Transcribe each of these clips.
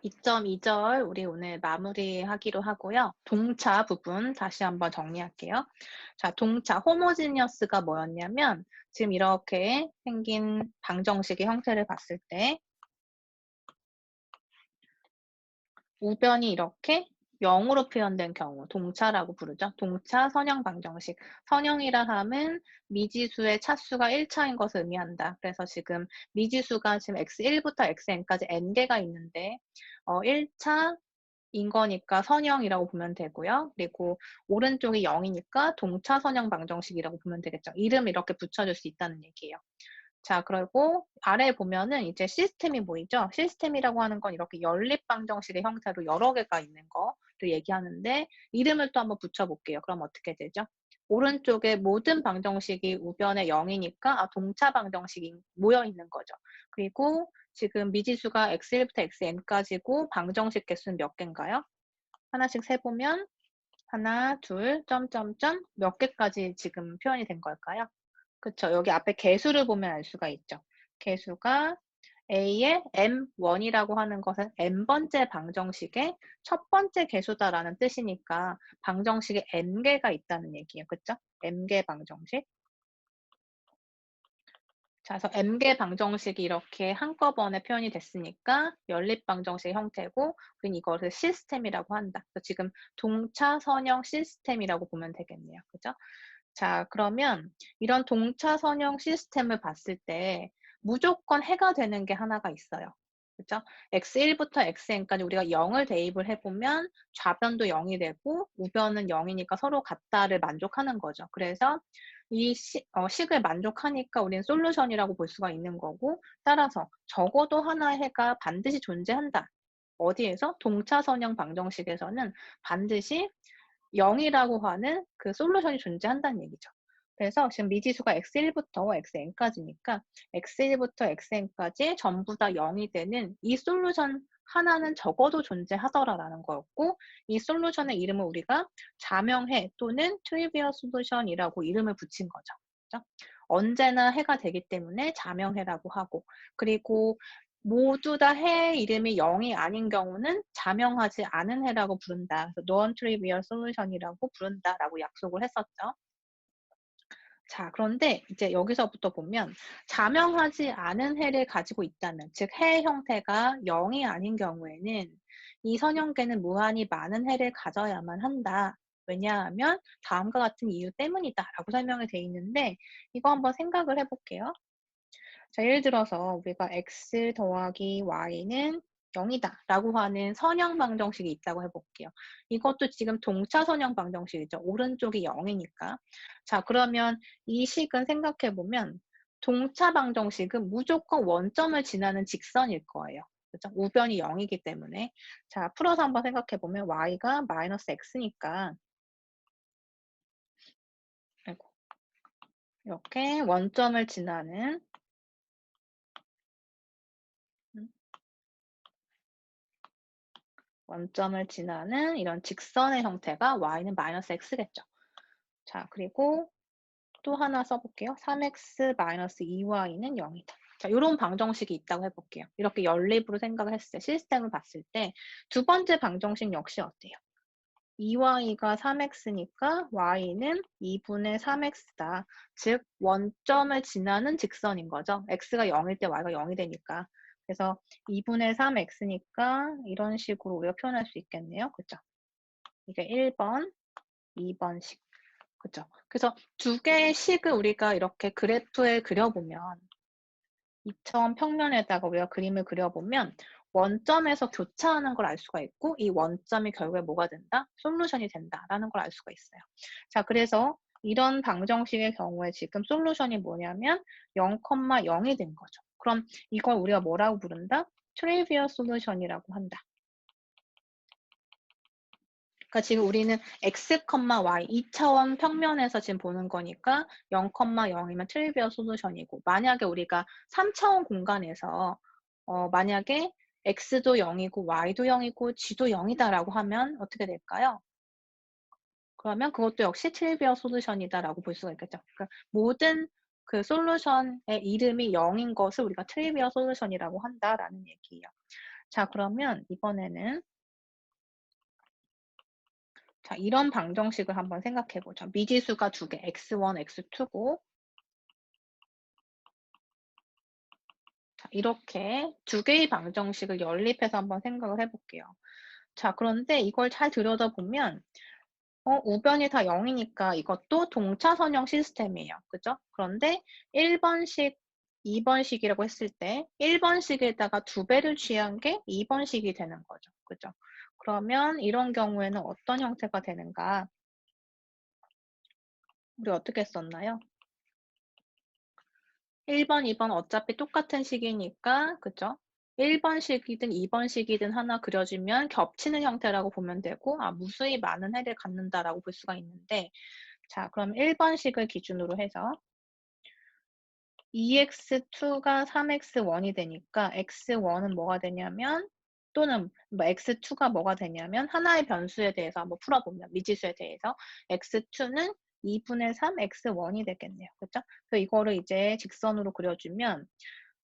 2.2절 우리 오늘 마무리하기로 하고요. 동차 부분 다시 한번 정리할게요. 자, 동차 호모지니어스가 뭐였냐면 지금 이렇게 생긴 방정식의 형태를 봤을 때 우변이 이렇게 0으로 표현된 경우 동차라고 부르죠. 동차 선형 방정식. 선형이라 함은 미지수의 차수가 1차인 것을 의미한다. 그래서 지금 미지수가 지금 x1부터 xn까지 n개가 있는데 1차인 거니까 선형이라고 보면 되고요. 그리고 오른쪽이 0이니까 동차 선형 방정식이라고 보면 되겠죠. 이름 이렇게 붙여줄 수 있다는 얘기예요. 자, 그리고 아래에 보면은 이제 시스템이 보이죠? 시스템이라고 하는 건 이렇게 연립 방정식의 형태로 여러 개가 있는 거를 얘기하는데 이름을 또 한번 붙여볼게요. 그럼 어떻게 되죠? 오른쪽에 모든 방정식이 우변에 0이니까 동차 방정식이 모여 있는 거죠. 그리고 지금 미지수가 x1부터 xn까지고 방정식 개수는 몇 개인가요? 하나씩 세보면 하나, 둘, 점점점 몇 개까지 지금 표현이 된 걸까요? 그쵸. 여기 앞에 개수를 보면 알 수가 있죠. 개수가 A의 M1이라고 하는 것은 N번째 방정식의 첫 번째 개수다라는 뜻이니까 방정식에 N개가 있다는 얘기예요. 그쵸? M개 방정식. 자, 그래서 M개 방정식이 이렇게 한꺼번에 표현이 됐으니까 연립 방정식 형태고, 우린 이것을 시스템이라고 한다. 그래서 지금 동차 선형 시스템이라고 보면 되겠네요. 그죠? 자, 그러면 이런 동차 선형 시스템을 봤을 때 무조건 해가 되는 게 하나가 있어요. 그죠? x1부터 xn까지 우리가 0을 대입을 해보면 좌변도 0이 되고 우변은 0이니까 서로 같다를 만족하는 거죠. 그래서 이 식을 만족하니까 우리는 솔루션이라고 볼 수가 있는 거고, 따라서 적어도 하나의 해가 반드시 존재한다. 어디에서? 동차 선형 방정식에서는 반드시 0이라고 하는 그 솔루션이 존재한다는 얘기죠. 그래서 지금 미지수가 x1부터 xn까지니까 x1부터 xn까지 전부 다 0이 되는 이 솔루션 하나는 적어도 존재하더라라는 거였고, 이 솔루션의 이름을 우리가 자명해 또는 트리비얼 솔루션이라고 이름을 붙인 거죠. 그렇죠? 언제나 해가 되기 때문에 자명해라고 하고, 그리고 모두 다 해 이름이 0이 아닌 경우는 자명하지 않은 해라고 부른다. 그래서 non-trivial solution이라고 부른다라고 약속을 했었죠. 자, 그런데 이제 여기서부터 보면 자명하지 않은 해를 가지고 있다면, 즉 해 형태가 0이 아닌 경우에는 이 선형계는 무한히 많은 해를 가져야만 한다. 왜냐하면 다음과 같은 이유 때문이다 라고 설명이 되어 있는데, 이거 한번 생각을 해볼게요. 자, 예를 들어서 우리가 x 더하기 y는 0이다 라고 하는 선형 방정식이 있다고 해볼게요. 이것도 지금 동차 선형 방정식이죠. 오른쪽이 0이니까. 자, 그러면 이 식은 생각해보면 동차 방정식은 무조건 원점을 지나는 직선일 거예요. 그렇죠? 우변이 0이기 때문에. 자, 풀어서 한번 생각해보면 y가 마이너스 x니까 이렇게 원점을 지나는 원점을 지나는 이런 직선의 형태가 y는 마이너스 x겠죠. 자, 그리고 또 하나 써볼게요. 3x 마이너스 2y는 0이다. 자, 이런 방정식이 있다고 해볼게요. 이렇게 연립으로 생각을 했을 때, 시스템을 봤을 때 두 번째 방정식 역시 어때요? 2y가 3x니까 y는 2분의 3x다. 즉 원점을 지나는 직선인 거죠. x가 0일 때 y가 0이 되니까. 그래서 2분의 3x니까 이런 식으로 우리가 표현할 수 있겠네요. 그죠? 이게 1번, 2번식. 그죠? 그래서 두 개의 식을 우리가 이렇게 그래프에 그려보면, 이처럼 평면에다가 우리가 그림을 그려보면 원점에서 교차하는 걸 알 수가 있고, 이 원점이 결국에 뭐가 된다? 솔루션이 된다라는 걸 알 수가 있어요. 자, 그래서 이런 방정식의 경우에 지금 솔루션이 뭐냐면 0,0이 된 거죠. 그럼 이걸 우리가 뭐라고 부른다? 트리비얼 솔루션이라고 한다. 그러니까 지금 우리는 x, y 2차원 평면에서 지금 보는 거니까 0,0이면 트리비얼 솔루션이고, 만약에 우리가 3차원 공간에서 만약에 x도 0이고 y도 0이고 g도 0이다라고 하면 어떻게 될까요? 그러면 그것도 역시 트리비얼 솔루션이다라고 볼 수가 있겠죠. 그러니까 모든 그 솔루션의 이름이 0인 것을 우리가 트리비얼 솔루션이라고 한다라는 얘기예요. 자, 그러면 이번에는 자, 이런 방정식을 한번 생각해 보자. 미지수가 두 개, x1, x2고 자, 이렇게 두 개의 방정식을 연립해서 한번 생각을 해 볼게요. 자, 그런데 이걸 잘 들여다보면 우변이 다 0이니까 이것도 동차선형 시스템이에요. 그죠? 그런데 1번식, 2번식이라고 했을 때 1번식에다가 두 배를 취한 게 2번식이 되는 거죠. 그죠? 그러면 이런 경우에는 어떤 형태가 되는가? 우리 어떻게 썼나요? 1번, 2번 어차피 똑같은 식이니까, 그죠? 1번식이든 2번식이든 하나 그려지면 겹치는 형태라고 보면 되고, 무수히 많은 해를 갖는다라고 볼 수가 있는데, 자, 그럼 1번식을 기준으로 해서 2x2가 3x1이 되니까 x1은 뭐가 되냐면, 또는 뭐 x2가 뭐가 되냐면, 하나의 변수에 대해서 한번 풀어보면, 미지수에 대해서 x2는 2분의 3 x1이 되겠네요. 그죠? 그래서 이거를 이제 직선으로 그려주면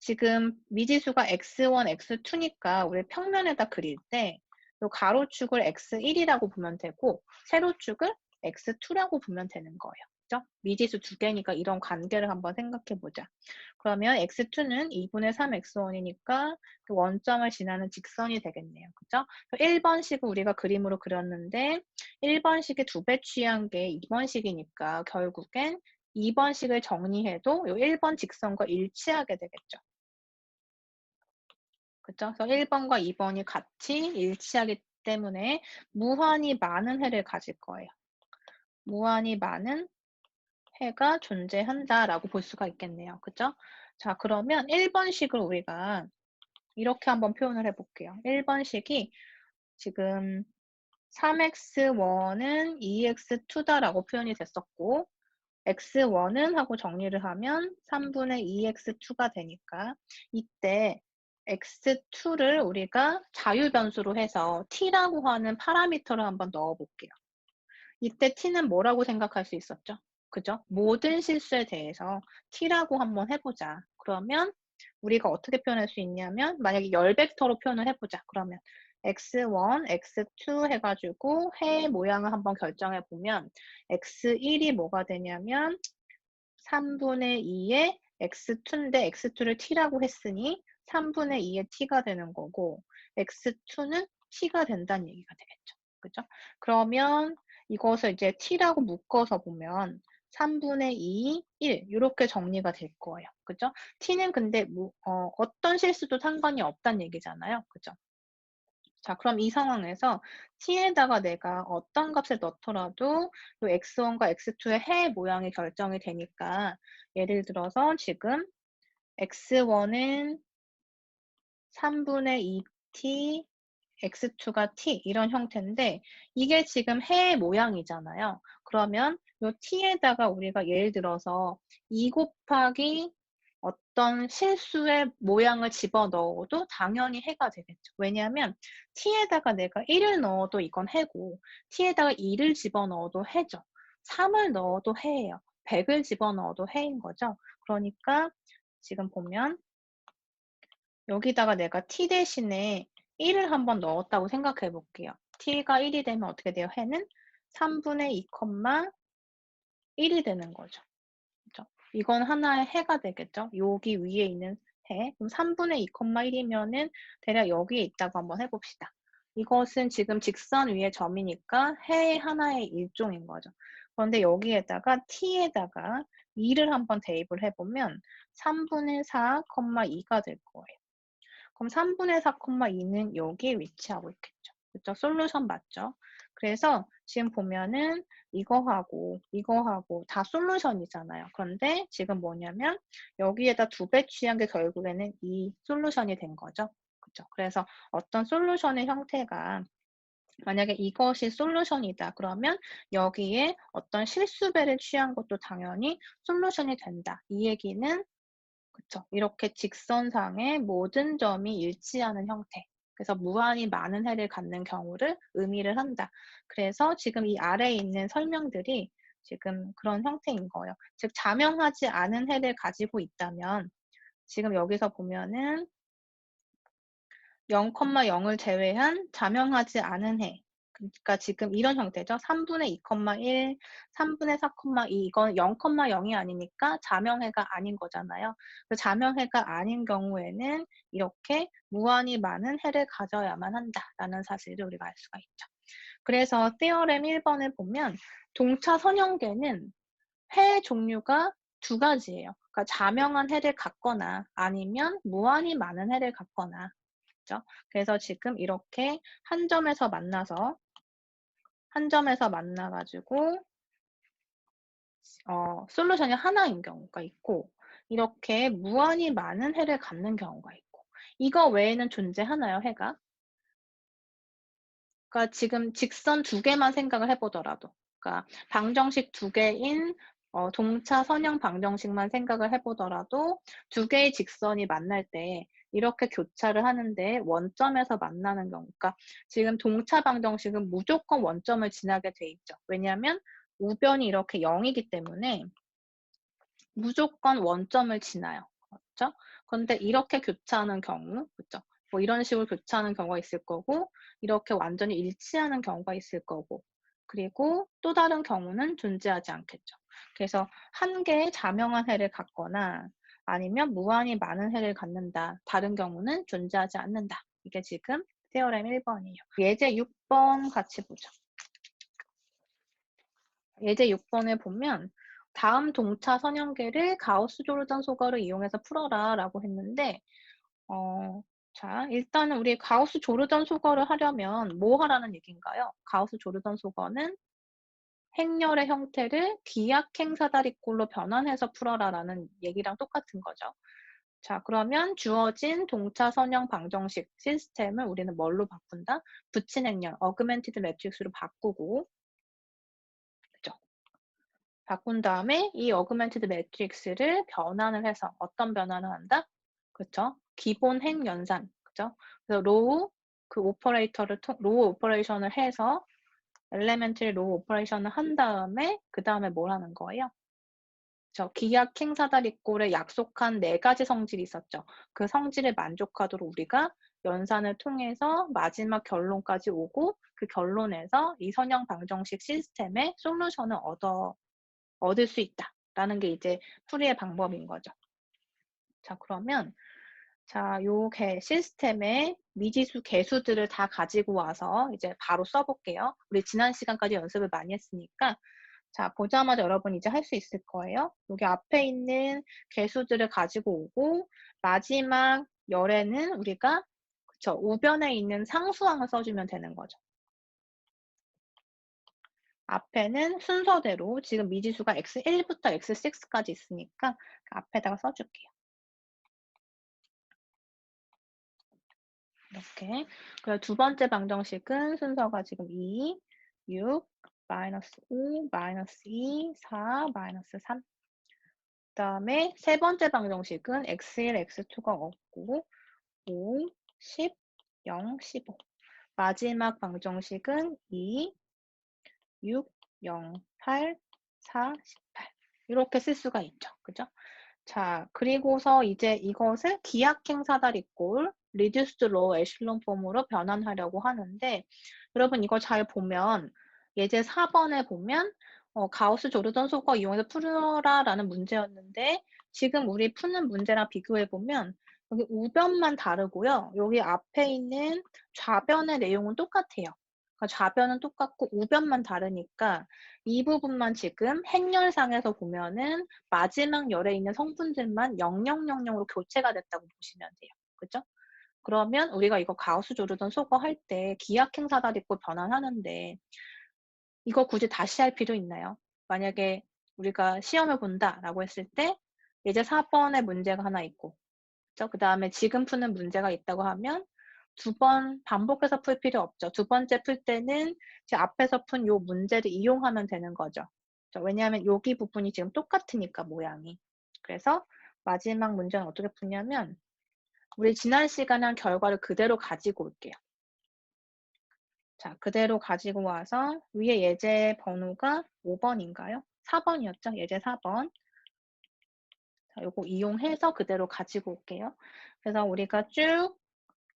지금 미지수가 x1, x2니까 우리 평면에다 그릴 때 요 가로축을 x1이라고 보면 되고 세로축을 x2라고 보면 되는 거예요. 그죠? 미지수 두 개니까 이런 관계를 한번 생각해 보자. 그러면 x2는 2분의 3 x1이니까 그 원점을 지나는 직선이 되겠네요. 그죠? 1번식을 우리가 그림으로 그렸는데 1번식의 두 배 취한 게 2번식이니까 결국엔 2번식을 정리해도 요 1번 직선과 일치하게 되겠죠. 그죠? 그래서 1번과 2번이 같이 일치하기 때문에 무한히 많은 해를 가질 거예요. 무한히 많은 해가 존재한다라고 볼 수가 있겠네요. 그죠? 자, 그러면 1번식을 우리가 이렇게 한번 표현을 해볼게요. 1번식이 지금 3x1은 2x2다라고 표현이 됐었고 x1은 하고 정리를 하면 3분의 2x2가 되니까 이때 x2를 우리가 자유변수로 해서 t라고 하는 파라미터를 한번 넣어볼게요. 이때 t는 뭐라고 생각할 수 있었죠? 그죠? 모든 실수에 대해서 t라고 한번 해보자. 그러면 우리가 어떻게 표현할 수 있냐면 만약에 열 벡터로 표현을 해보자. 그러면 x1, x2 해가지고 해 모양을 한번 결정해 보면 x1이 뭐가 되냐면 3분의 2의 x2인데 x2를 t라고 했으니 3분의 2의 t가 되는 거고 x2는 t가 된다는 얘기가 되겠죠. 그죠? 그러면 이것을 이제 t라고 묶어서 보면 3분의 2, 1 이렇게 정리가 될 거예요. 그죠? t는 근데 어떤 실수도 상관이 없다는 얘기잖아요. 그죠? 자, 그럼 이 상황에서 t에다가 내가 어떤 값을 넣더라도 이 x1과 x2의 해 모양이 결정이 되니까 예를 들어서 지금 x1은 3분의 2t, x2가 t 이런 형태인데 이게 지금 해 모양이잖아요. 그러면 이 t에다가 우리가 예를 들어서 2 곱하기 어떤 실수의 모양을 집어넣어도 당연히 해가 되겠죠. 왜냐하면 t에다가 내가 1을 넣어도 이건 해고 t에다가 2를 집어넣어도 해죠. 3을 넣어도 해예요. 100을 집어넣어도 해인 거죠. 그러니까 지금 보면 여기다가 내가 t 대신에 1을 한번 넣었다고 생각해 볼게요. t가 1이 되면 어떻게 돼요? 해는 3분의 2, 1이 되는 거죠. 그죠? 이건 하나의 해가 되겠죠? 여기 위에 있는 해. 그럼 3분의 2, 1이면은 대략 여기에 있다고 한번 해봅시다. 이것은 지금 직선 위의 점이니까 해의 하나의 일종인 거죠. 그런데 여기에다가 t에다가 2를 한번 대입을 해보면 3분의 4, 2가 될 거예요. 그럼 3분의 4, 2는 여기에 위치하고 있겠죠. 그쵸? 솔루션 맞죠? 그래서 지금 보면은 이거하고 다 솔루션이잖아요. 그런데 지금 뭐냐면 여기에다 두 배 취한 게 결국에는 이 솔루션이 된 거죠. 그쵸? 그래서 어떤 솔루션의 형태가 만약에 이것이 솔루션이다. 그러면 여기에 어떤 실수배를 취한 것도 당연히 솔루션이 된다. 이 얘기는 그쵸. 이렇게 직선상의 모든 점이 일치하는 형태. 그래서 무한히 많은 해를 갖는 경우를 의미를 한다. 그래서 지금 이 아래에 있는 설명들이 지금 그런 형태인 거예요. 즉, 자명하지 않은 해를 가지고 있다면 지금 여기서 보면은 0,0을 제외한 자명하지 않은 해. 그러니까 지금 이런 형태죠. 3분의 2,1, 3분의 4,2 이건 0,0이 아니니까 자명해가 아닌 거잖아요. 그 자명해가 아닌 경우에는 이렇게 무한히 많은 해를 가져야만 한다라는 사실을 우리가 알 수가 있죠. 그래서 theorem 1번을 보면 동차 선형계는 해 종류가 두 가지예요. 그러니까 자명한 해를 갖거나 아니면 무한히 많은 해를 갖거나. 그죠? 그래서 지금 이렇게 한 점에서 만나가지고 솔루션이 하나인 경우가 있고 이렇게 무한히 많은 해를 갖는 경우가 있고 이거 외에는 존재하나요, 해가? 그러니까 지금 직선 두 개만 생각을 해보더라도 그러니까 방정식 두 개인 동차 선형 방정식만 생각을 해보더라도 두 개의 직선이 만날 때 이렇게 교차를 하는데 원점에서 만나는 경우 그러니까 지금 동차 방정식은 무조건 원점을 지나게 돼 있죠. 왜냐하면 우변이 이렇게 0이기 때문에 무조건 원점을 지나요. 그렇죠? 그런데 이렇게 교차하는 경우, 그렇죠? 뭐 이런 식으로 교차하는 경우가 있을 거고, 이렇게 완전히 일치하는 경우가 있을 거고, 그리고 또 다른 경우는 존재하지 않겠죠. 그래서 한 개의 자명한 해를 갖거나 아니면 무한히 많은 해를 갖는다. 다른 경우는 존재하지 않는다. 이게 지금 테오렘 1번이에요. 예제 6번 같이 보죠. 예제 6번을 보면 다음 동차 선형계를 가우스-조르단 소거를 이용해서 풀어라 라고 했는데 자 일단은 우리 가우스-조르단 소거를 하려면 뭐 하라는 얘기인가요? 가우스-조르단 소거는 행렬의 형태를 기하행 사다리꼴로 변환해서 풀어라 라는 얘기랑 똑같은 거죠. 자 그러면 주어진 동차 선형 방정식 시스템을 우리는 뭘로 바꾼다? 붙인 행렬, 어그멘티드 매트릭스로 바꾸고 그죠? 바꾼 다음에 이 어그멘티드 매트릭스를 변환을 해서 어떤 변환을 한다? 그쵸? 기본 행 연산. 그죠? 그래서 로우 그 로우 오퍼레이션을 해서 엘레멘트리 로우 오퍼레이션을 한 다음에 그 다음에 뭘 하는 거예요? 기하행 사다리꼴에 약속한 4가지 성질이 있었죠. 그 성질을 만족하도록 우리가 연산을 통해서 마지막 결론까지 오고 그 결론에서 이 선형 방정식 시스템의 솔루션을 얻을 수 있다라는 게 이제 풀이의 방법인 거죠. 자, 그러면 요 시스템의 미지수 개수들을 다 가지고 와서 이제 바로 써볼게요. 우리 지난 시간까지 연습을 많이 했으니까 자, 보자마자 여러분 이제 할 수 있을 거예요. 여기 앞에 있는 개수들을 가지고 오고 마지막 열에는 우리가 우변에 있는 상수항을 써주면 되는 거죠. 앞에는 순서대로 지금 미지수가 x1부터 x6까지 있으니까 앞에다가 써줄게요. 이렇게. 그리고 두 번째 방정식은 순서가 지금 2, 6, 마이너스 5, 마이너스 2, 4, 마이너스 3. 그 다음에 세 번째 방정식은 x1, x2가 없고 5, 10, 0, 15. 마지막 방정식은 2, 6, 0, 8, 4, 18. 이렇게 쓸 수가 있죠. 그죠? 자, 그리고서 이제 이것을 기하행 사다리꼴, 리듀스드 로우 에슐론 폼으로 변환하려고 하는데 여러분 이거 잘 보면 예제 4번에 보면 가우스 조르던 소거 이용해서 풀어라라는 문제였는데 지금 우리 푸는 문제랑 비교해 보면 여기 우변만 다르고요. 여기 앞에 있는 좌변의 내용은 똑같아요. 그러니까 좌변은 똑같고 우변만 다르니까 이 부분만 지금 행렬상에서 보면은 마지막 열에 있는 성분들만 0000으로 교체가 됐다고 보시면 돼요. 그죠? 그러면 우리가 이거 가우스 조르던 소거 할 때 기하행 사다리꼴 변환하는데 이거 굳이 다시 할 필요 있나요? 만약에 우리가 시험을 본다라고 했을 때 예제 4번의 문제가 하나 있고 그 다음에 지금 푸는 문제가 있다고 하면 두 번 반복해서 풀 필요 없죠. 두 번째 풀 때는 제 앞에서 푼 요 문제를 이용하면 되는 거죠. 왜냐하면 여기 부분이 지금 똑같으니까 모양이. 그래서 마지막 문제는 어떻게 푸냐면 우리 지난 시간에 한 결과를 그대로 가지고 올게요. 자, 그대로 가지고 와서 위에 예제 번호가 5번인가요? 4번이었죠? 예제 4번. 자, 요거 이용해서 그대로 가지고 올게요. 그래서 우리가 쭉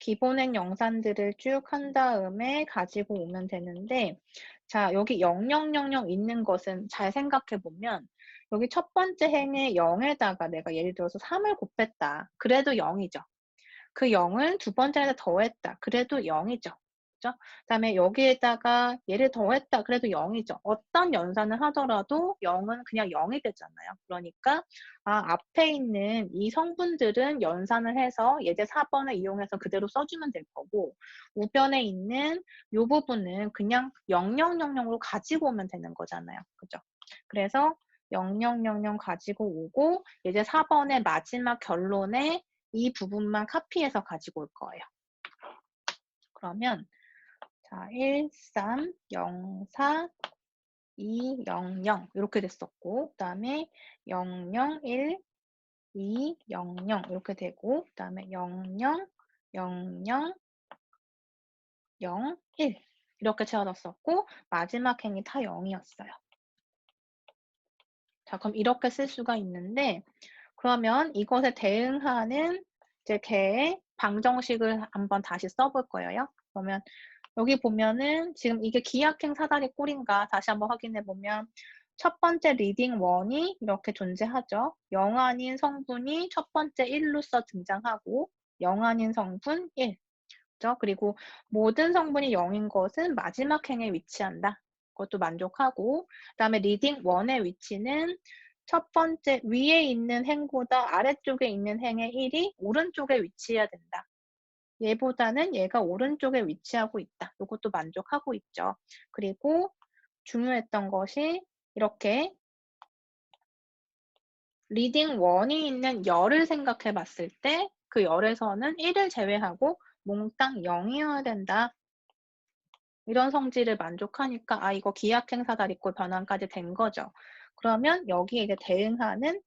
기본행 영산들을 쭉 한 다음에 가지고 오면 되는데, 자, 여기 0000 있는 것은 잘 생각해 보면, 여기 첫 번째 행에 0에다가 내가 예를 들어서 3을 곱했다. 그래도 0이죠. 그 0을 두 번째에다 더했다. 그래도 0이죠. 그죠? 그다음에 여기에다가 얘를 더했다. 그래도 0이죠. 어떤 연산을 하더라도 0은 그냥 0이 되잖아요. 그러니까 앞에 있는 이 성분들은 연산을 해서 예제 4번을 이용해서 그대로 써주면 될 거고 우변에 있는 이 부분은 그냥 0000으로 가지고 오면 되는 거잖아요. 그죠? 그래서 0000 가지고 오고 예제 4번의 마지막 결론에 이 부분만 카피해서 가지고 올 거예요. 그러면 자, 1, 3, 0, 4, 2, 0, 0 이렇게 됐었고 그 다음에 0, 0, 1, 2, 0, 0 이렇게 되고 그 다음에 0, 0, 0, 0, 0, 1 이렇게 채워졌었고 마지막 행이 다 0이었어요. 자, 그럼 이렇게 쓸 수가 있는데 그러면 이것에 대응하는 이제 개의 방정식을 한번 다시 써볼 거예요. 그러면 여기 보면은 지금 이게 기하행 사다리 꼴인가 다시 한번 확인해 보면 첫 번째 리딩 1이 이렇게 존재하죠. 0 아닌 성분이 첫 번째 1로서 등장하고 0 아닌 성분 1. 그죠? 그리고 모든 성분이 0인 것은 마지막 행에 위치한다. 그것도 만족하고 그다음에 리딩 1의 위치는 첫 번째 위에 있는 행보다 아래쪽에 있는 행의 1이 오른쪽에 위치해야 된다. 얘보다는 얘가 오른쪽에 위치하고 있다. 이것도 만족하고 있죠. 그리고 중요했던 것이 이렇게 리딩 1이 있는 열을 생각해 봤을 때 그 열에서는 1을 제외하고 몽땅 0이어야 된다. 이런 성질을 만족하니까 이거 기하행 사다리꼴 변환까지 된 거죠. 그러면 여기에 이제 대응하는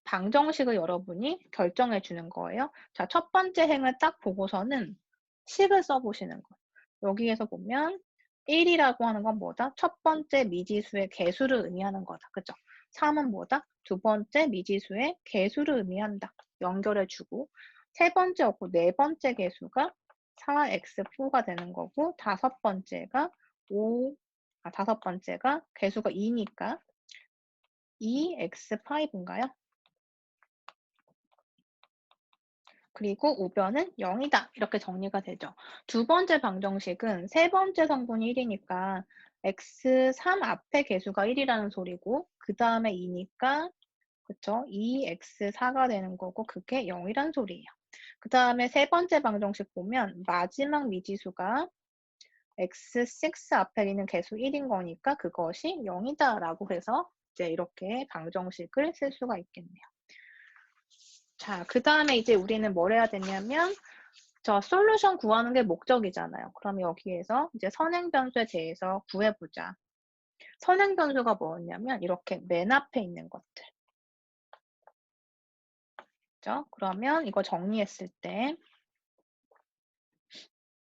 방정식을 여러분이 결정해 주는 거예요. 자, 첫 번째 행을 딱 보고서는 식을 써보시는 거예요. 여기에서 보면 1이라고 하는 건 뭐다? 첫 번째 미지수의 개수를 의미하는 거다. 그죠? 3은 뭐다? 두 번째 미지수의 개수를 의미한다. 연결해주고 세 번째 없고 네 번째 개수가 4x4가 되는 거고 다섯 번째가 다섯 번째가 개수가 2니까 2x5인가요? 그리고 우변은 0이다. 이렇게 정리가 되죠. 두 번째 방정식은 세 번째 성분이 1이니까 x3 앞에 개수가 1이라는 소리고 그 다음에 2니까 그쵸? 2x4가 되는 거고 그게 0이란 소리예요. 그 다음에 세 번째 방정식 보면 마지막 미지수가 x6 앞에 있는 개수 1인 거니까 그것이 0이다 라고 해서 이제 이렇게 방정식을 쓸 수가 있겠네요. 자, 그 다음에 이제 우리는 뭘 해야 되냐면 저 솔루션 구하는 게 목적이잖아요. 그럼 여기에서 이제 선행 변수에 대해서 구해보자. 선행 변수가 뭐였냐면 이렇게 맨 앞에 있는 것들. 그죠? 그러면 이거 정리했을 때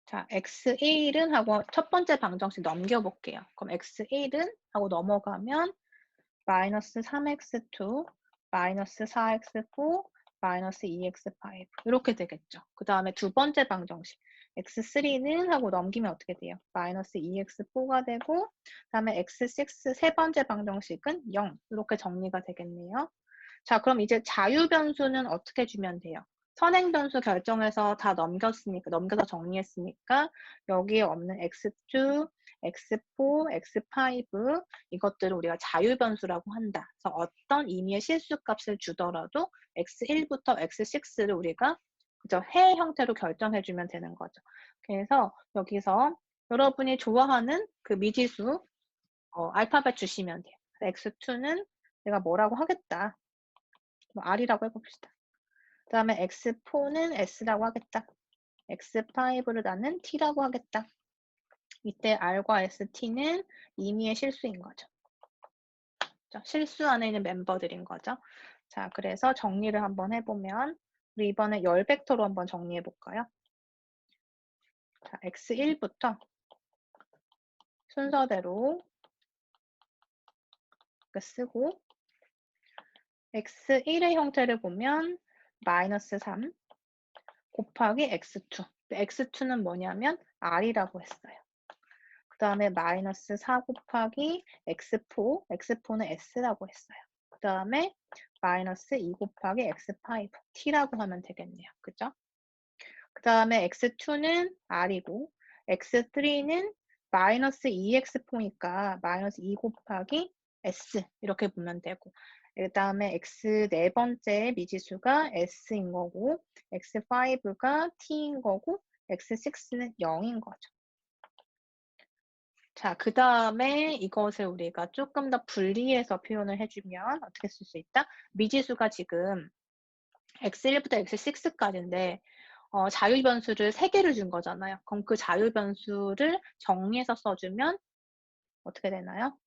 자, x1은 하고 첫 번째 방정식 넘겨볼게요. 그럼 x1은 하고 넘어가면 마이너스 3x2, 마이너스 4x4, 마이너스 2x5 이렇게 되겠죠. 그 다음에 두 번째 방정식 x3는 하고 넘기면 어떻게 돼요? 마이너스 2x4가 되고 그 다음에 x6 세 번째 방정식은 0 이렇게 정리가 되겠네요. 자, 그럼 이제 자유 변수는 어떻게 주면 돼요? 선행 변수 결정해서 다 넘겨서 정리했으니까 여기에 없는 x2, x4, x5 이것들을 우리가 자유 변수라고 한다. 그래서 어떤 의미의 실수값을 주더라도 x1부터 x6를 우리가 그죠? 해 형태로 결정해주면 되는 거죠. 그래서 여기서 여러분이 좋아하는 그 미지수 알파벳 주시면 돼요. x2는 내가 뭐라고 하겠다. 뭐 R이라고 해봅시다. 그 다음에 X4는 S라고 하겠다. X5를 나는 T라고 하겠다. 이때 R과 ST는 임의의 실수인 거죠. 실수 안에 있는 멤버들인 거죠. 자, 그래서 정리를 한번 해보면 우리 이번에 열 벡터로 한번 정리해 볼까요? 자, X1부터 순서대로 쓰고 X1의 형태를 보면 마이너스 3, 곱하기 x2. x2는 뭐냐면 r이라고 했어요. 그 다음에 마이너스 4 곱하기 x4, x4는 s라고 했어요. 그 다음에 마이너스 2 곱하기 x5, t라고 하면 되겠네요. 그죠? 그 다음에 x2는 r이고 x3는 마이너스 2x4니까 마이너스 2 곱하기 s 이렇게 보면 되고 그 다음에 x 네 번째 미지수가 s인 거고 x5가 t인 거고 x6는 0인 거죠. 자, 그 다음에 이것을 우리가 조금 더 분리해서 표현을 해주면 어떻게 쓸 수 있다? 미지수가 지금 x1부터 x6까지인데 자유변수를 3개를 준 거잖아요. 그럼 그 자유변수를 정리해서 써주면 어떻게 되나요?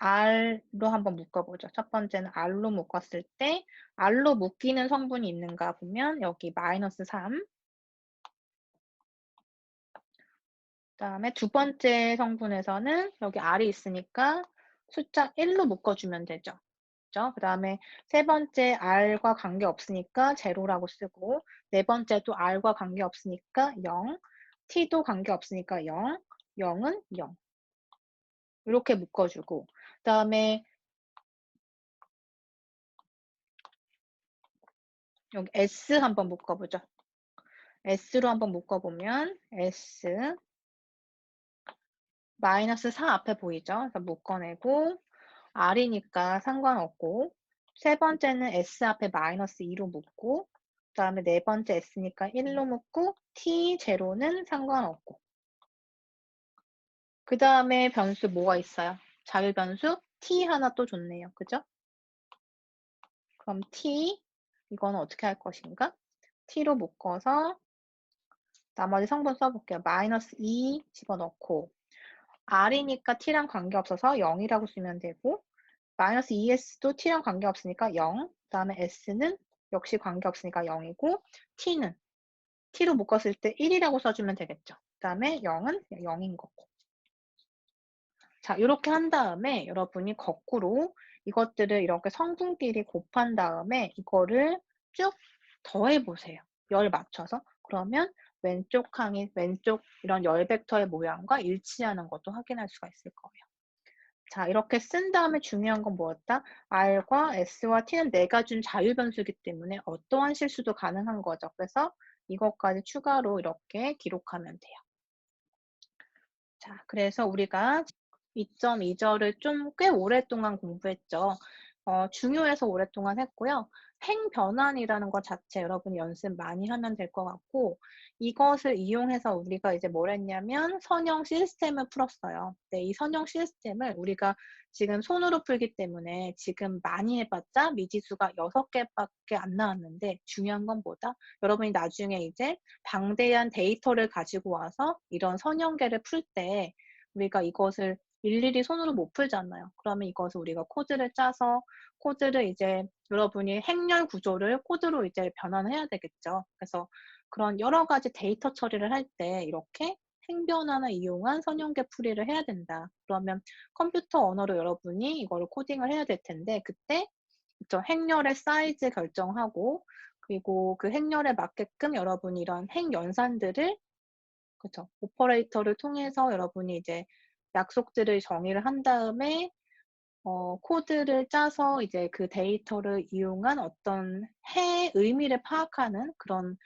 R로 한번 묶어보죠. 첫 번째는 R로 묶었을 때 R로 묶이는 성분이 있는가 보면 여기 마이너스 3 그다음에 두 번째 성분에서는 여기 R이 있으니까 숫자 1로 묶어주면 되죠. 그죠? 그 다음에 세 번째 R과 관계없으니까 제로라고 쓰고 네 번째도 R과 관계없으니까 0 T도 관계없으니까 0 0은 0 이렇게 묶어주고 그 다음에 여기 S 한번 묶어보죠. S로 한번 묶어보면 S 마이너스 4 앞에 보이죠? 그래서 묶어내고 R이니까 상관없고 세 번째는 S 앞에 마이너스 2로 묶고 그 다음에 네 번째 S니까 1로 묶고 T 제로는 상관없고 그 다음에 변수 뭐가 있어요? 자유 변수 T 하나 또 줬네요. 그죠? 그럼 T 이거는 어떻게 할 것인가? T로 묶어서 나머지 성분 써볼게요. 마이너스 2 집어넣고 R이니까 T랑 관계없어서 0이라고 쓰면 되고 마이너스 2S도 T랑 관계없으니까 0 그 다음에 S는 역시 관계없으니까 0이고 T는 T로 묶었을 때 1이라고 써주면 되겠죠. 그 다음에 0은 0인 거고 자 이렇게 한 다음에 여러분이 거꾸로 이것들을 이렇게 성분끼리 곱한 다음에 이거를 쭉 더해보세요. 열 맞춰서 그러면 왼쪽 항이 왼쪽 이런 열 벡터의 모양과 일치하는 것도 확인할 수가 있을 거예요. 자, 이렇게 쓴 다음에 중요한 건 뭐였다? R과 S와 T는 내가 준 자유변수이기 때문에 어떠한 실수도 가능한 거죠. 그래서 이것까지 추가로 이렇게 기록하면 돼요. 자, 그래서 우리가 2.2절을 좀 꽤 오랫동안 공부했죠. 중요해서 오랫동안 했고요. 행변환이라는 것 자체 여러분이 연습 많이 하면 될 것 같고 이것을 이용해서 우리가 이제 뭘 했냐면 선형 시스템을 풀었어요. 네, 이 선형 시스템을 우리가 지금 손으로 풀기 때문에 지금 많이 해봤자 미지수가 6개밖에 안 나왔는데 중요한 건 뭐다? 여러분이 나중에 이제 방대한 데이터를 가지고 와서 이런 선형계를 풀 때 우리가 이것을 일일이 손으로 못 풀잖아요. 그러면 이것을 우리가 코드를 짜서 코드를 이제 여러분이 행렬 구조를 코드로 이제 변환해야 되겠죠. 그래서 그런 여러 가지 데이터 처리를 할 때 이렇게 행변환을 이용한 선형계 풀이를 해야 된다. 그러면 컴퓨터 언어로 여러분이 이거를 코딩을 해야 될 텐데 그때 그쵸, 행렬의 사이즈 결정하고 그리고 그 행렬에 맞게끔 여러분이 이런 행연산들을 그쵸, 오퍼레이터를 통해서 여러분이 이제 약속들을 정의를 한 다음에 코드를 짜서 이제 그 데이터를 이용한 어떤 해 의미를 파악하는 그런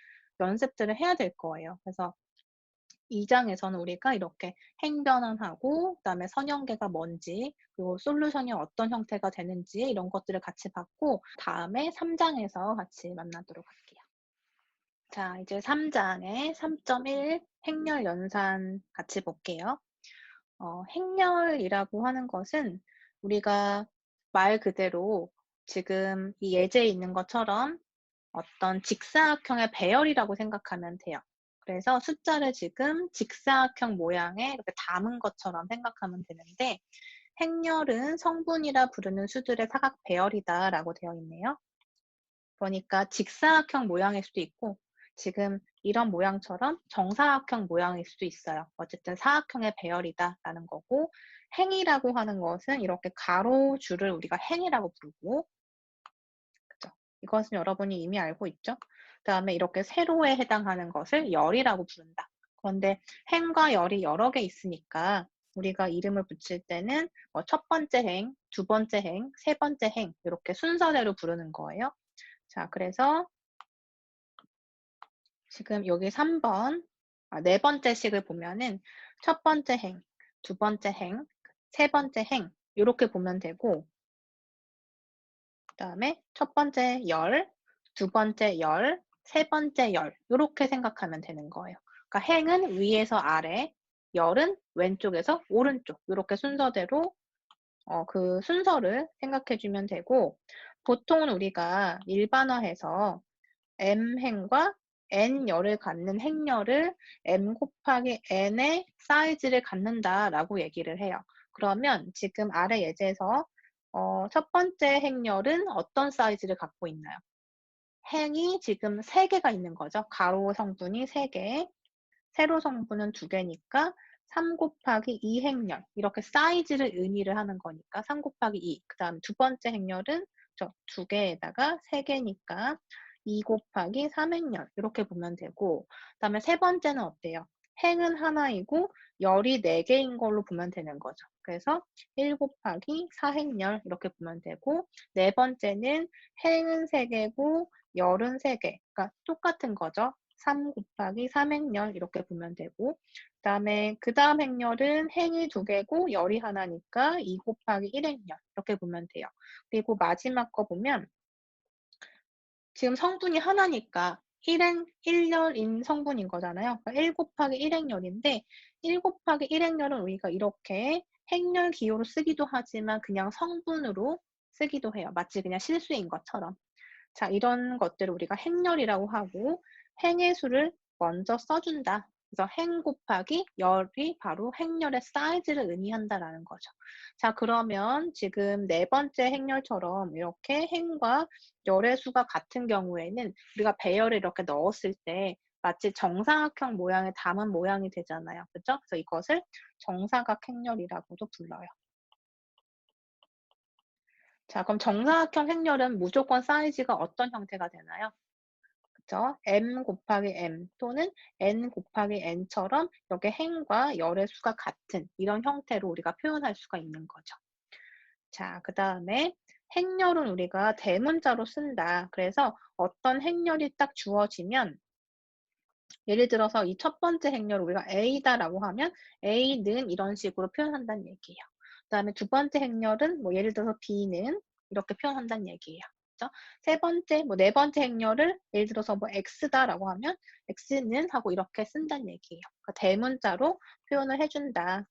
연습들을 해야 될 거예요. 그래서 2장에서는 우리가 이렇게 행변환하고 그다음에 선형계가 뭔지 그리고 솔루션이 어떤 형태가 되는지 이런 것들을 같이 봤고 다음에 3장에서 같이 만나도록 할게요. 자, 이제 3장의 3.1 행렬 연산 같이 볼게요. 행렬이라고 하는 것은 우리가 말 그대로 지금 이 예제에 있는 것처럼 어떤 직사각형의 배열이라고 생각하면 돼요. 그래서 숫자를 지금 직사각형 모양에 이렇게 담은 것처럼 생각하면 되는데 행렬은 성분이라 부르는 수들의 사각 배열이다라고 되어 있네요. 그러니까 직사각형 모양일 수도 있고 지금 이런 모양처럼 정사각형 모양일 수도 있어요. 어쨌든 사각형의 배열이다라는 거고 행이라고 하는 것은 이렇게 가로줄을 우리가 행이라고 부르고 그죠? 이것은 여러분이 이미 알고 있죠? 그다음에 이렇게 세로에 해당하는 것을 열이라고 부른다. 그런데 행과 열이 여러 개 있으니까 우리가 이름을 붙일 때는 뭐 첫 번째 행, 두 번째 행, 세 번째 행 이렇게 순서대로 부르는 거예요. 자, 그래서 지금 여기 3번, 네 번째 식을 보면은 첫 번째 행, 두 번째 행, 세 번째 행 이렇게 보면 되고 그다음에 첫 번째 열, 두 번째 열, 세 번째 열 이렇게 생각하면 되는 거예요. 그러니까 행은 위에서 아래, 열은 왼쪽에서 오른쪽 이렇게 순서대로 그 순서를 생각해 주면 되고 보통은 우리가 일반화해서 m행과 n열을 갖는 행렬을 m 곱하기 n의 사이즈를 갖는다라고 얘기를 해요. 그러면 지금 아래 예제에서 첫 번째 행렬은 어떤 사이즈를 갖고 있나요? 행이 지금 3개가 있는 거죠. 가로 성분이 3개, 세로 성분은 2개니까 3 곱하기 2 행렬 이렇게 사이즈를 의미를 하는 거니까 3 곱하기 2. 그다음 두 번째 행렬은 저 2개에다가 3개니까 2 곱하기 3 행렬 이렇게 보면 되고 그다음에 세 번째는 어때요? 행은 하나이고 열이 4개인 걸로 보면 되는 거죠. 그래서 1 곱하기 4 행렬 이렇게 보면 되고 네 번째는 행은 3개고 열은 3개. 그러니까 똑같은 거죠. 3 곱하기 3 행렬 이렇게 보면 되고 그다음에 그다음 행렬은 행이 2개고 열이 하나니까 2 곱하기 1 행렬 이렇게 보면 돼요. 그리고 마지막 거 보면 지금 성분이 하나니까 1열인 성분인 거잖아요. 그러니까 1 곱하기 1 행렬인데 1 곱하기 1 행렬은 우리가 이렇게 행렬 기호로 쓰기도 하지만 그냥 성분으로 쓰기도 해요. 마치 그냥 실수인 것처럼. 자, 이런 것들을 우리가 행렬이라고 하고 행의 수를 먼저 써준다. 그래서 행 곱하기 열이 바로 행렬의 사이즈를 의미한다라는 거죠. 자, 그러면 지금 네 번째 행렬처럼 이렇게 행과 열의 수가 같은 경우에는 우리가 배열을 이렇게 넣었을 때 마치 정사각형 모양의 담은 모양이 되잖아요. 그죠? 그래서 이것을 정사각 행렬이라고도 불러요. 자, 그럼 정사각형 행렬은 무조건 사이즈가 어떤 형태가 되나요? 그죠? m 곱하기 m 또는 n 곱하기 n처럼 이렇게 행과 열의 수가 같은 이런 형태로 우리가 표현할 수가 있는 거죠. 자, 그 다음에 행렬은 우리가 대문자로 쓴다. 그래서 어떤 행렬이 딱 주어지면 예를 들어서 이 첫 번째 행렬을 우리가 A다라고 하면 A는 이런 식으로 표현한다는 얘기예요. 그다음에 두 번째 행렬은 뭐 예를 들어서 B는 이렇게 표현한다는 얘기예요. 그죠? 세 번째, 뭐 네 번째 행렬을 예를 들어서 뭐 X다라고 하면 X는 하고 이렇게 쓴다는 얘기예요. 그러니까 대문자로 표현을 해준다.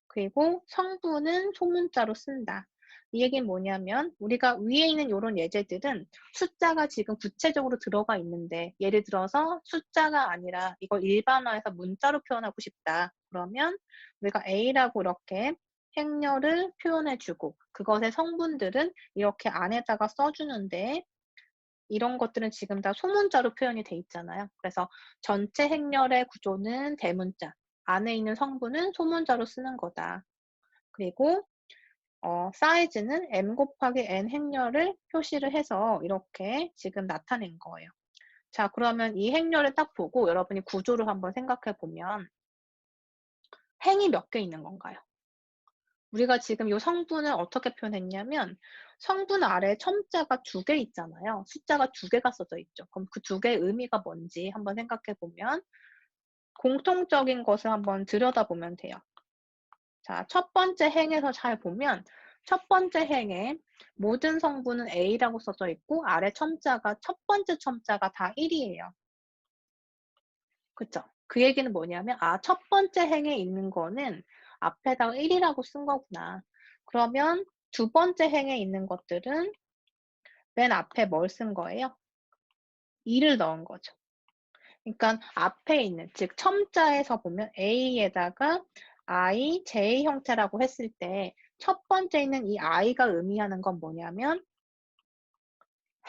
그리고 성분은 소문자로 쓴다. 이 얘기는 뭐냐면 우리가 위에 있는 이런 예제들은 숫자가 지금 구체적으로 들어가 있는데 예를 들어서 숫자가 아니라 이걸 일반화해서 문자로 표현하고 싶다. 그러면 우리가 A라고 이렇게 행렬을 표현해주고 그것의 성분들은 이렇게 안에다가 써주는데 이런 것들은 지금 다 소문자로 표현이 돼 있잖아요. 그래서 전체 행렬의 구조는 대문자, 안에 있는 성분은 소문자로 쓰는 거다. 그리고 사이즈는 m 곱하기 n 행렬을 표시를 해서 이렇게 지금 나타낸 거예요. 자, 그러면 이 행렬을 딱 보고 여러분이 구조를 한번 생각해 보면 행이 몇 개 있는 건가요? 우리가 지금 이 성분을 어떻게 표현했냐면 성분 아래 첨자가 2개 있잖아요. 숫자가 2개가 써져 있죠. 그럼 그 2개의 의미가 뭔지 한번 생각해 보면 공통적인 것을 한번 들여다보면 돼요. 자, 첫 번째 행에서 잘 보면 첫 번째 행에 모든 성분은 A라고 써져 있고 아래 첨자가 첫 번째 첨자가 다 1이에요. 그쵸? 그 얘기는 뭐냐면 첫 번째 행에 있는 거는 앞에다가 1이라고 쓴 거구나. 그러면 두 번째 행에 있는 것들은 맨 앞에 뭘 쓴 거예요? 2를 넣은 거죠. 그러니까 앞에 있는 즉 첨자에서 보면 A에다가 I, J 형태라고 했을 때 첫 번째 있는 이 I가 의미하는 건 뭐냐면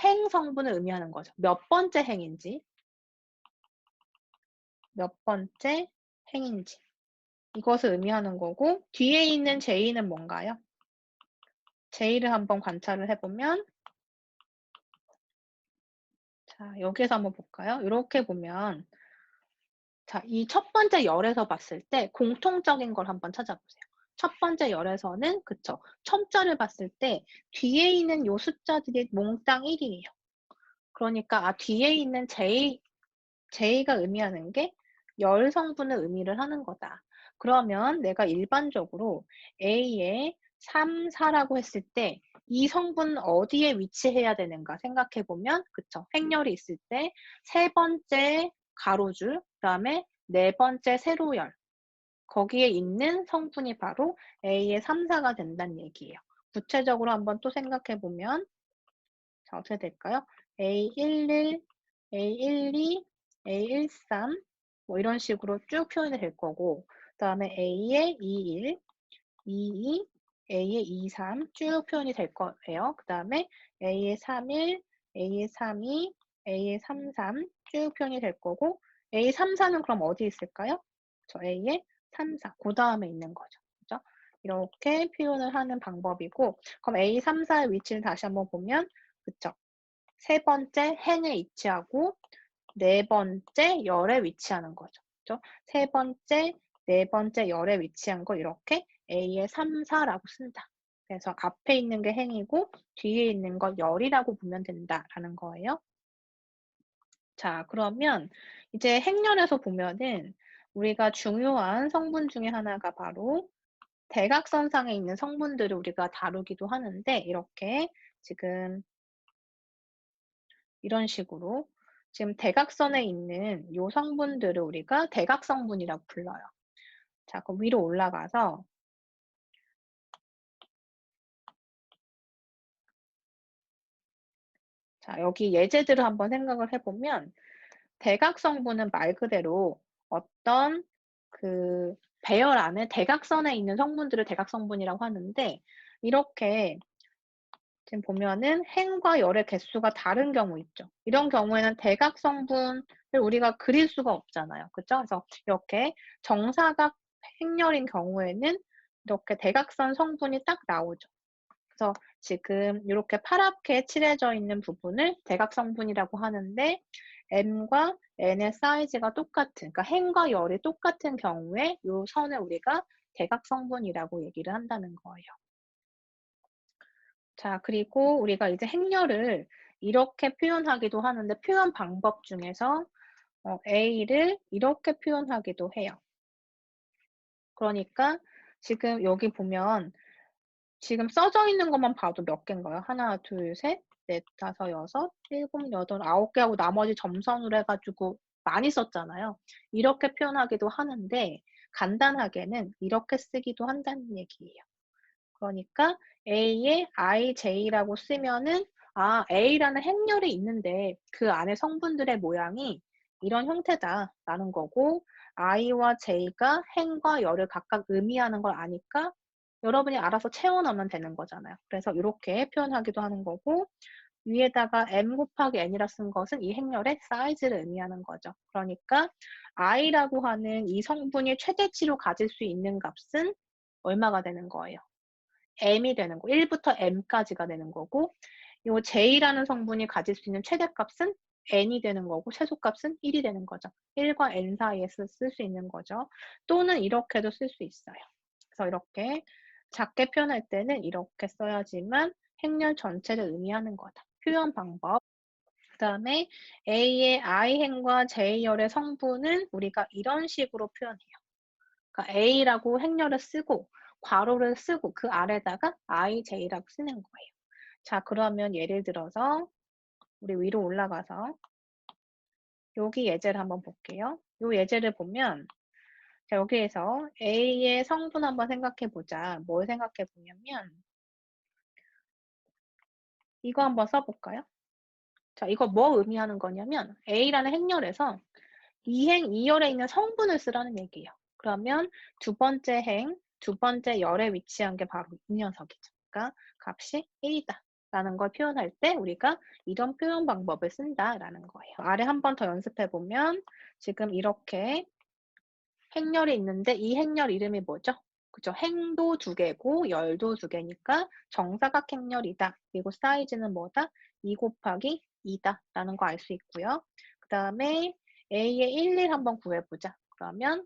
행 성분을 의미하는 거죠. 몇 번째 행인지, 몇 번째 행인지 이것을 의미하는 거고 뒤에 있는 J는 뭔가요? J를 한번 관찰을 해보면 자, 여기에서 한번 볼까요? 이렇게 보면 자, 이 첫 번째 열에서 봤을 때 공통적인 걸 한번 찾아보세요. 첫 번째 열에서는 그쵸. 첨자를 봤을 때 뒤에 있는 요 숫자들이 몽땅 1이에요. 그러니까 뒤에 있는 J가 의미하는 게 열 성분을 의미를 하는 거다. 그러면 내가 일반적으로 A에 3, 4라고 했을 때 이 성분은 어디에 위치해야 되는가 생각해 보면 그쵸. 행렬이 있을 때 세 번째 가로줄, 그다음에 네 번째 세로열 거기에 있는 성분이 바로 A의 3, 4가 된다는 얘기예요. 구체적으로 한번 또 생각해 보면 자, 어떻게 될까요? A11, A12, A13 뭐 이런 식으로 쭉 표현이 될 거고 그다음에 A의 21, 22, A의 23 쭉 표현이 될 거예요. 그다음에 A의 31, A의 32, A의 33 쭉 표현이 될 거고 A 34는 그럼 어디 있을까요? 저 A의 34, 그 다음에 있는 거죠. 그죠? 이렇게 표현을 하는 방법이고 그럼 A 34의 위치를 다시 한번 보면 그쵸? 세 번째 행에 위치하고 네 번째 열에 위치하는 거죠. 그죠? 세 번째, 네 번째 열에 위치한 거 이렇게 A의 3, 4라고 쓴다. 그래서 앞에 있는 게 행이고 뒤에 있는 거 열이라고 보면 된다라는 거예요. 자, 그러면 이제 행렬에서 보면은 우리가 중요한 성분 중에 하나가 바로 대각선상에 있는 성분들을 우리가 다루기도 하는데 이렇게 지금 이런 식으로 지금 대각선에 있는 요 성분들을 우리가 대각성분이라고 불러요. 자, 그럼 위로 올라가서 자, 여기 예제들을 한번 생각을 해보면 대각성분은 말 그대로 어떤 그 배열 안에 대각선에 있는 성분들을 대각성분이라고 하는데 이렇게 지금 보면은 행과 열의 개수가 다른 경우 있죠. 이런 경우에는 대각성분을 우리가 그릴 수가 없잖아요. 그죠? 그래서 이렇게 정사각 행렬인 경우에는 이렇게 대각선 성분이 딱 나오죠. 그래서 지금 이렇게 파랗게 칠해져 있는 부분을 대각성분이라고 하는데 M과 N의 사이즈가 똑같은, 그러니까 행과 열이 똑같은 경우에 이 선을 우리가 대각성분이라고 얘기를 한다는 거예요. 자, 그리고 우리가 이제 행렬을 이렇게 표현하기도 하는데 표현 방법 중에서 A를 이렇게 표현하기도 해요. 그러니까 지금 여기 보면 지금 써져 있는 것만 봐도 몇 개인가요? 하나, 둘, 셋, 넷, 다섯, 여섯, 일곱, 여덟, 아홉 개 하고 나머지 점선으로 해가지고 많이 썼잖아요. 이렇게 표현하기도 하는데 간단하게는 이렇게 쓰기도 한다는 얘기예요. 그러니까 A에 IJ라고 쓰면은 A라는 행렬이 있는데 그 안에 성분들의 모양이 이런 형태다라는 거고 I와 J가 행과 열을 각각 의미하는 걸 아니까 여러분이 알아서 채워 넣으면 되는 거잖아요. 그래서 이렇게 표현하기도 하는 거고 위에다가 M 곱하기 N이라 쓴 것은 이 행렬의 사이즈를 의미하는 거죠. 그러니까 I라고 하는 이 성분이 최대치로 가질 수 있는 값은 얼마가 되는 거예요? M이 되는 거. 1부터 M까지가 되는 거고 요 J라는 성분이 가질 수 있는 최대값은 N이 되는 거고 최소값은 1이 되는 거죠. 1과 N 사이에서 쓸 수 있는 거죠. 또는 이렇게도 쓸 수 있어요. 그래서 이렇게 작게 표현할 때는 이렇게 써야지만 행렬 전체를 의미하는 거다. 표현 방법. 그 다음에 A의 I행과 J열의 성분은 우리가 이런 식으로 표현해요. 그러니까 A라고 행렬을 쓰고 괄호를 쓰고 그 아래다가 IJ라고 쓰는 거예요. 자, 그러면 예를 들어서 우리 위로 올라가서 여기 예제를 한번 볼게요. 이 예제를 보면 자, 여기에서 A의 성분 한번 생각해 보자. 뭘 생각해 보냐면 이거 한번 써볼까요? 자, 이거 뭐 의미하는 거냐면 A라는 행렬에서 이행, 이열에 있는 성분을 쓰라는 얘기예요. 그러면 두 번째 행, 두 번째 열에 위치한 게 바로 이 녀석이죠. 그러니까 값이 1이다. 라는 걸 표현할 때 우리가 이런 표현 방법을 쓴다라는 거예요. 아래 한 번 더 연습해 보면 지금 이렇게 행렬이 있는데 이 행렬 이름이 뭐죠? 그죠? 행도 두 개고 열도 두 개니까 정사각 행렬이다. 그리고 사이즈는 뭐다? 2 곱하기 2다라는 거 알 수 있고요. 그 다음에 A의 1, 1 한번 구해보자. 그러면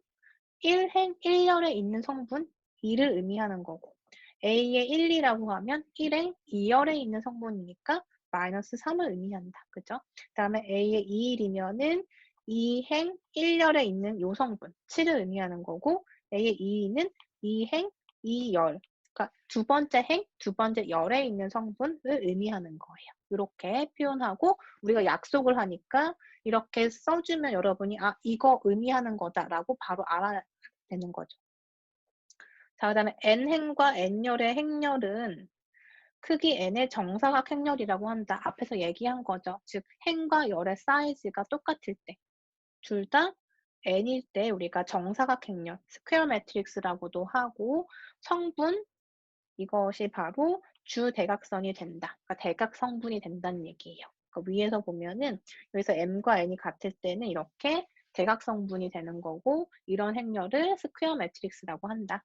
1행 1열에 있는 성분 2를 의미하는 거고 A의 1, 2라고 하면 1행 2열에 있는 성분이니까 마이너스 3을 의미한다. 그죠? 그 다음에 A의 2, 1이면은 2행 1열에 있는 요 성분 7을 의미하는 거고 A의 2는 2행 2열 그러니까 두 번째 행, 두 번째 열에 있는 성분을 의미하는 거예요. 이렇게 표현하고 우리가 약속을 하니까 이렇게 써주면 여러분이 아 이거 의미하는 거다라고 바로 알아야 되는 거죠. 자, 그다음에 n행과 n열의 행렬은 크기 n의 정사각 행렬이라고 한다. 앞에서 얘기한 거죠. 즉 행과 열의 사이즈가 똑같을 때, 둘 다 n일 때 우리가 정사각 행렬, 스퀘어 매트릭스라고도 하고 성분 이것이 바로 주대각선이 된다. 그러니까 대각 성분이 된다는 얘기예요. 그러니까 위에서 보면은 여기서 m과 n이 같을 때는 이렇게 대각 성분이 되는 거고 이런 행렬을 스퀘어 매트릭스라고 한다.